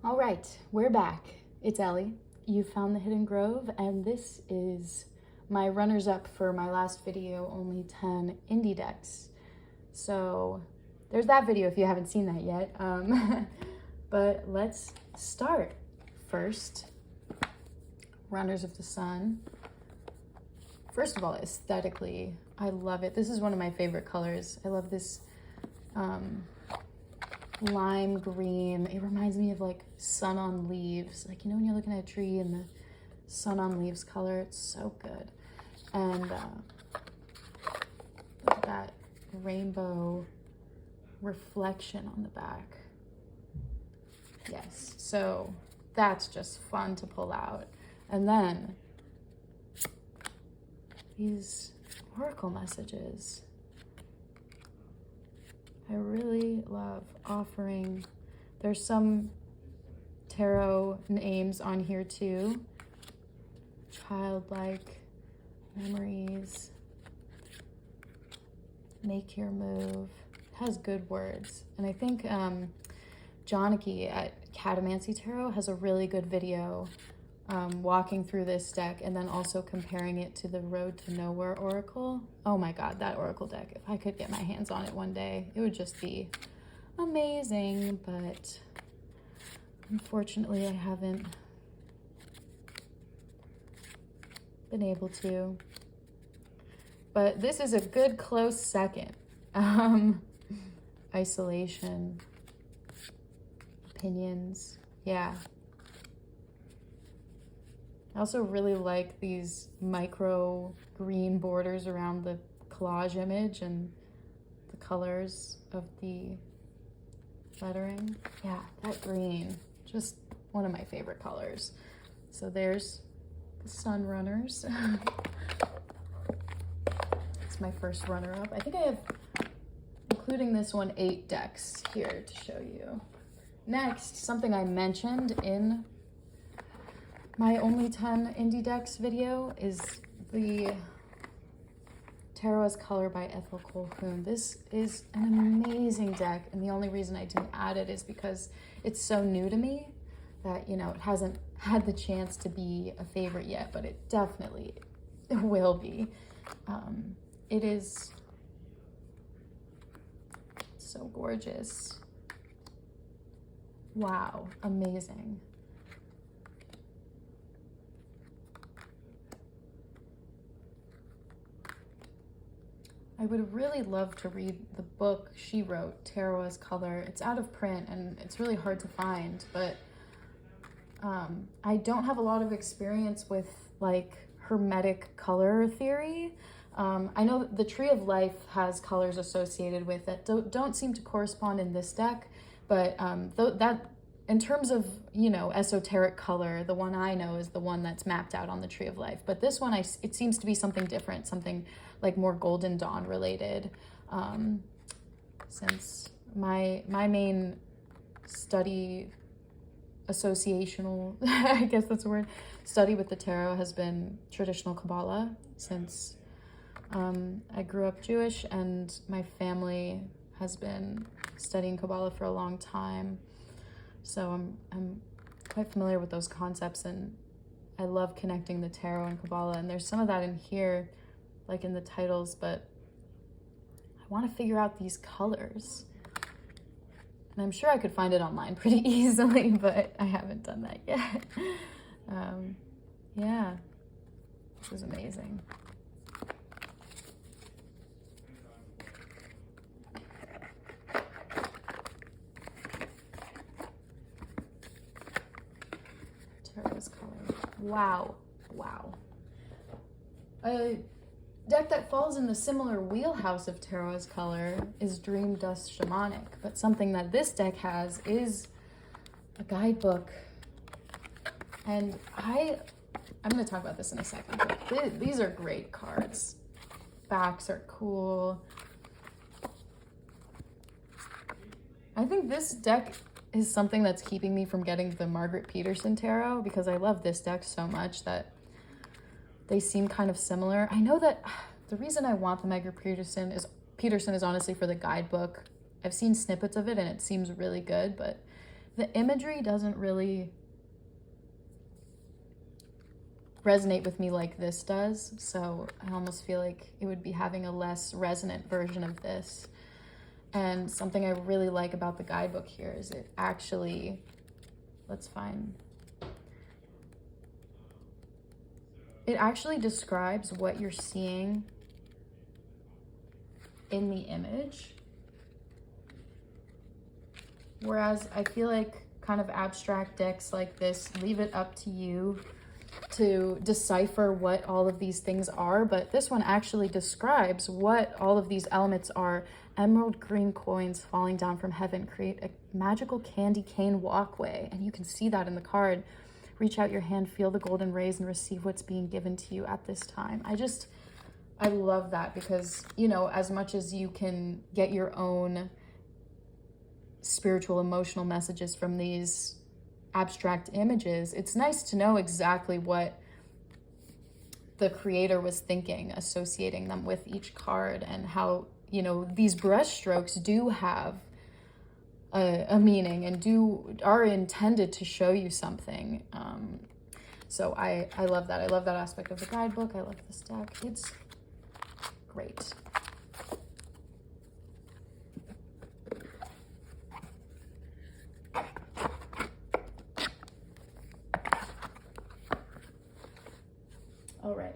All right, we're back. It's Ellie. You found the Hidden Grove, and this is my runners-up for my last video, only 10 indie decks. So there's that video if you haven't seen that yet. But let's start. First, Runners of the Sun. First of all, aesthetically, I love it. This is one of my favorite colors. I love this lime green. It reminds me of like sun on leaves. Like, you know, when you're looking at a tree and the sun on leaves color, it's so good. And look at that rainbow reflection on the back. Yes, so that's just fun to pull out. And then these oracle messages. I really love offering. There's some tarot names on here too. Childlike memories. Make your move. It has good words. And I think Johnny at Catamancy Tarot has a really good video walking through this deck and then also comparing it to the Road to Nowhere Oracle. Oh my God, that Oracle deck. If I could get my hands on it one day, it would just be amazing, but unfortunately I haven't been able to. But this is a good close second. Isolation, opinions, yeah. I also really like these micro green borders around the collage image and the colors of the lettering. Yeah, that green, just one of my favorite colors. So there's the Sun Runners. It's my first runner-up. I think I have, including this one, 8 decks here to show you. Next, something I mentioned in my only 10 indie decks video is the Tarot as Color by Ethel Colquhoun. This is an amazing deck, and the only reason I didn't add it is because it's so new to me that, you know, it hasn't had the chance to be a favorite yet, but it definitely will be. It is so gorgeous. Wow, amazing. I would really love to read the book she wrote, Tarot as Color. It's out of print and it's really hard to find, but I don't have a lot of experience with like hermetic color theory. I know that the Tree of Life has colors associated with it that don't seem to correspond in this deck, but that in terms of, you know, esoteric color, the one I know is the one that's mapped out on the Tree of Life. But this one, it seems to be something different, something like more Golden Dawn related. Since my main study, associational, I guess that's the word, study with the tarot has been traditional Kabbalah since I grew up Jewish, and my family has been studying Kabbalah for a long time. So I'm quite familiar with those concepts, and I love connecting the tarot and Kabbalah, and there's some of that in here, like in the titles, but I want to figure out these colors. And I'm sure I could find it online pretty easily, but I haven't done that yet. Yeah, this is amazing. Tarot's Color. Wow, wow. A deck that falls in the similar wheelhouse of Tarot as Color is Dream Dust Shamanic, but something that this deck has is a guidebook. And I'm going to talk about this in a second, but these are great cards. Backs are cool. I think this deck is something that's keeping me from getting the Margaret Peterson Tarot, because I love this deck so much that they seem kind of similar. I know that the reason I want the Margaret Peterson is honestly for the guidebook. I've seen snippets of it and it seems really good, but the imagery doesn't really resonate with me like this does, so I almost feel like it would be having a less resonant version of this. And something I really like about the guidebook here is it actually, it actually describes what you're seeing in the image. Whereas I feel like kind of abstract decks like this leave it up to you to decipher what all of these things are, but this one actually describes what all of these elements are. Emerald green coins falling down from heaven create a magical candy cane walkway, and you can see that in the card. Reach out your hand, feel the golden rays, and receive what's being given to you at this time. I love that because, you know, as much as you can get your own spiritual, emotional messages from these abstract images, it's nice to know exactly what the creator was thinking, associating them with each card, and how, you know, these brushstrokes do have a meaning and are intended to show you something. So I love that. I love that aspect of the guidebook. I love this deck. It's great. All right.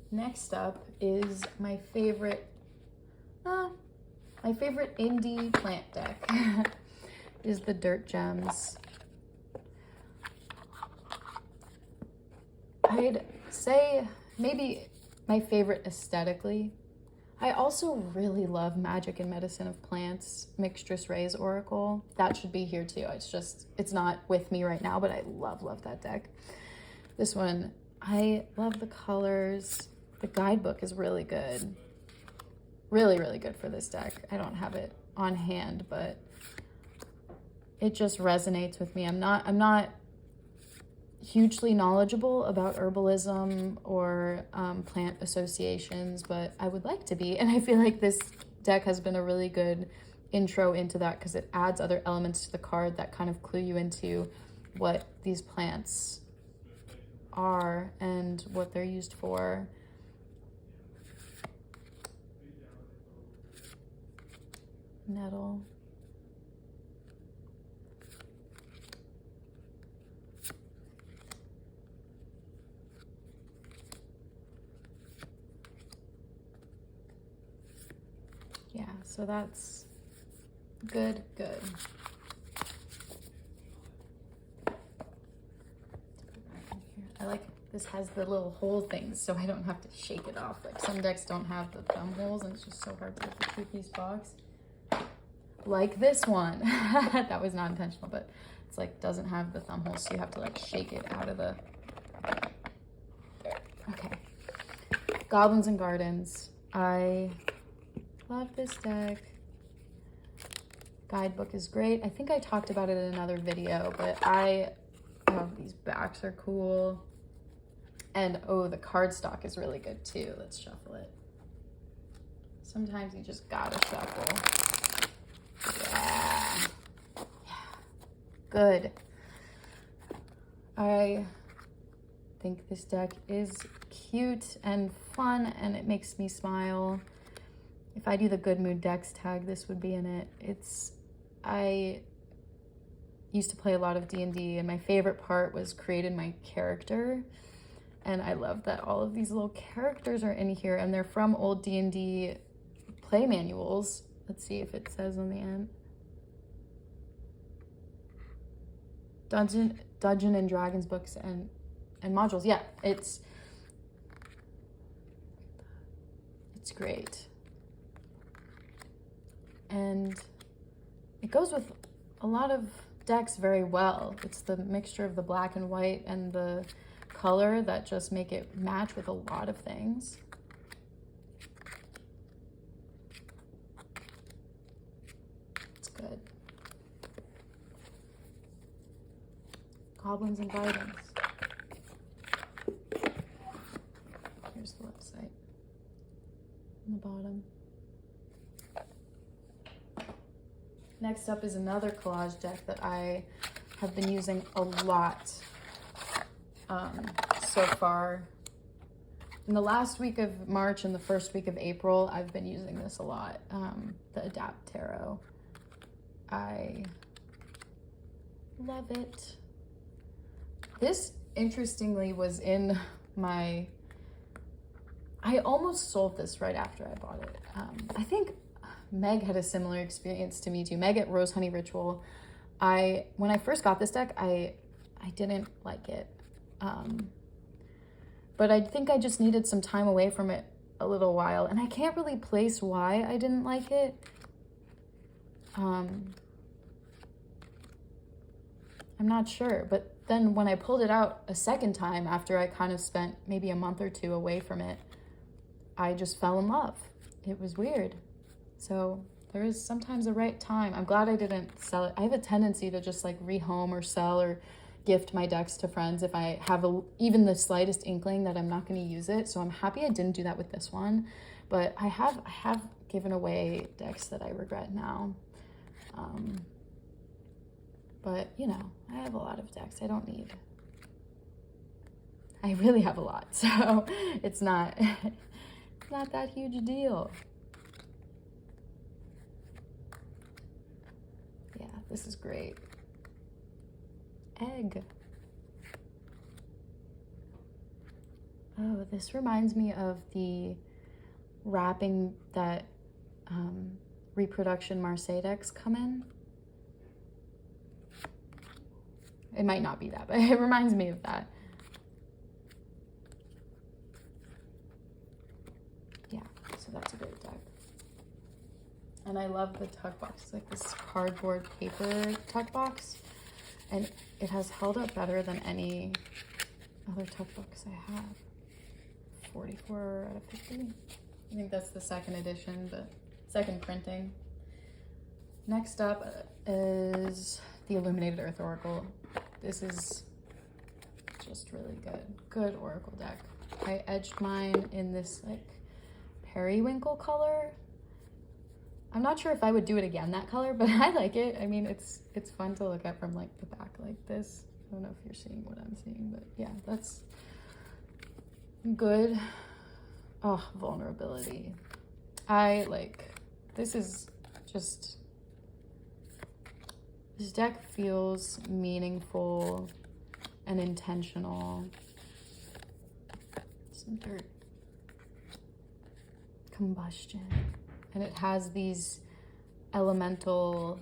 Next up is my favorite indie plant deck is the Dirt Gems. I'd say maybe my favorite aesthetically. I also really love Magic and Medicine of Plants, Mixtress Ray's Oracle. That should be here too. It's not with me right now, but I love that deck. This one, I love the colors. The guidebook is really good. Really good for this deck. I don't have it on hand, but it just resonates with me. I'm not hugely knowledgeable about herbalism or plant associations, but I would like to be. And I feel like this deck has been a really good intro into that because it adds other elements to the card that kind of clue you into what these plants are and what they're used for. Nettle. Yeah, so that's good. I like this has the little hole things so I don't have to shake it off. Like some decks don't have the thumb holes and it's just so hard to get the two-piece box. Like this one. That was not intentional, but it's like doesn't have the thumb holes, so you have to like shake it out of the... There. Okay. Goblins and Gardens. I love this deck. Guidebook is great. I think I talked about it in another video, but these backs are cool. And oh, the cardstock is really good too. Let's shuffle it. Sometimes you just gotta shuffle. Yeah. Good. I think this deck is cute and fun and it makes me smile. If I do the Good Mood Decks tag, this would be in it. I used to play a lot of D&D and my favorite part was creating my character. And I love that all of these little characters are in here and they're from old D&D play manuals. Let's see if it says on the end. Dungeon and Dragons books and modules. Yeah, it's great. And it goes with a lot of decks very well. It's the mixture of the black and white and the color that just make it match with a lot of things. It's good. Goblins and Gardens. Here's the website on the bottom. Next Next up is another collage deck that I have been using a lot so far. In the last week of March and the first week of April, I've been using this a lot, the Adapt Tarot. I love it. This, interestingly, was in my... I almost sold this right after I bought it. I think Meg had a similar experience to me too. Meg at Rose Honey Ritual. When I first got this deck, I didn't like it. But I think I just needed some time away from it a little while. And I can't really place why I didn't like it. I'm not sure. But then when I pulled it out a second time after I kind of spent maybe a month or two away from it, I just fell in love. It was weird. So there is sometimes a right time. I'm glad I didn't sell it. I have a tendency to just like rehome or sell or gift my decks to friends if I have even the slightest inkling that I'm not going to use it. So I'm happy I didn't do that with this one. But I have given away decks that I regret now. But you know, I have a lot of decks I don't need. I really have a lot, so it's not that huge a deal. Yeah, this is great. Egg. Oh, this reminds me of the wrapping that Reproduction Marseille decks come in. It might not be that, but it reminds me of that. Yeah, so that's a great deck. And I love the tuck box. It's like this cardboard paper tuck box. And it has held up better than any other tuck box I have. 44 out of 50. I think that's the second edition, but second printing. Next up is the Illuminated Earth Oracle. This is just really good. Good Oracle deck. I edged mine in this like periwinkle color. I'm not sure if I would do it again, that color, but I like it. I mean, it's fun to look at from like the back like this. I don't know if you're seeing what I'm seeing, but yeah, that's good. Oh, vulnerability. This is just, this deck feels meaningful and intentional. Some dirt. Combustion. And it has these elemental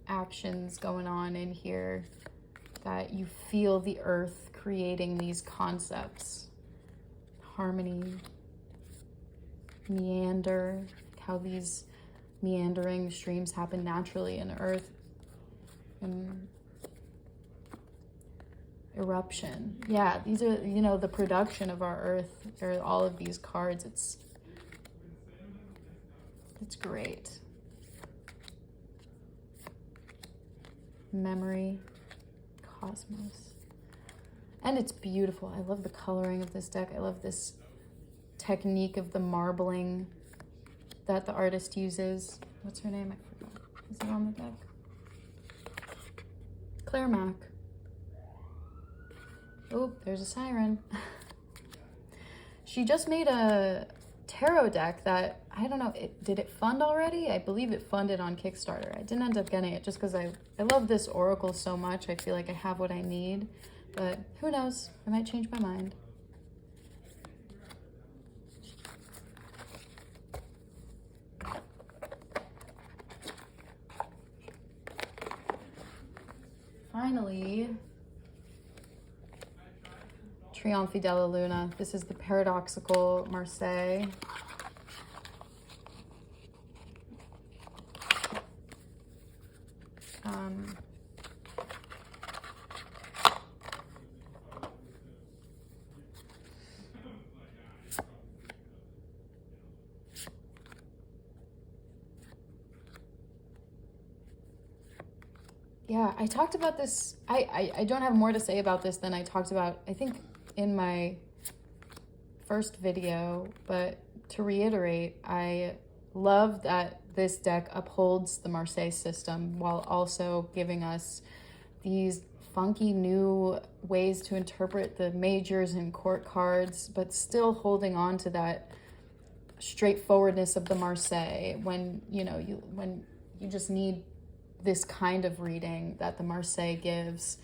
actions going on in here that you feel the earth creating these concepts. Harmony, meander, how these meandering streams happen naturally in earth. And eruption. Yeah, these are, you know, the production of our earth, or all of these cards. It's great. Memory, cosmos. And it's beautiful. I love the coloring of this deck. I love this technique of the marbling that the artist uses. What's her name? I forgot. Is it on the deck? Claire Mack. Oh, there's a siren. She just made a tarot deck that, I don't know, did it fund already? I believe it funded on Kickstarter. I didn't end up getting it just because I love this oracle so much. I feel like I have what I need, but who knows? I might change my mind. Finally, Trionfi della Luna. This is the Paradoxical Marseille. Yeah, I talked about this. I don't have more to say about this than I talked about, I think, in my first video, but to reiterate, I love that this deck upholds the Marseille system while also giving us these funky new ways to interpret the majors and court cards, but still holding on to that straightforwardness of the Marseille when you just need this kind of reading that the Marseille gives,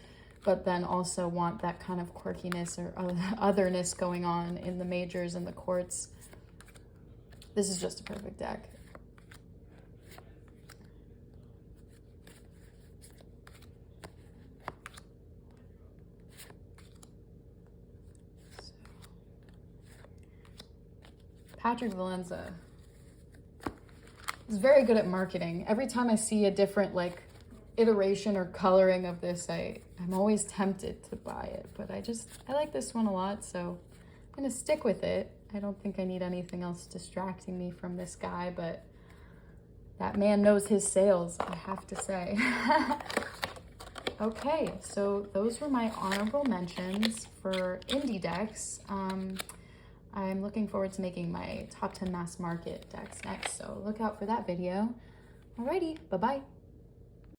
but then also want that kind of quirkiness or otherness going on in the majors and the courts. This is just a perfect deck. Patrick Valenza is very good at marketing. Every time I see a different like iteration or coloring of this, I'm always tempted to buy it, but I like this one a lot, so I'm gonna stick with it. I don't think I need anything else distracting me from this guy, but that man knows his sales, I have to say. Okay, so those were my honorable mentions for indie decks. I'm looking forward to making my top 10 mass market decks next, so look out for that video. Alrighty, bye-bye.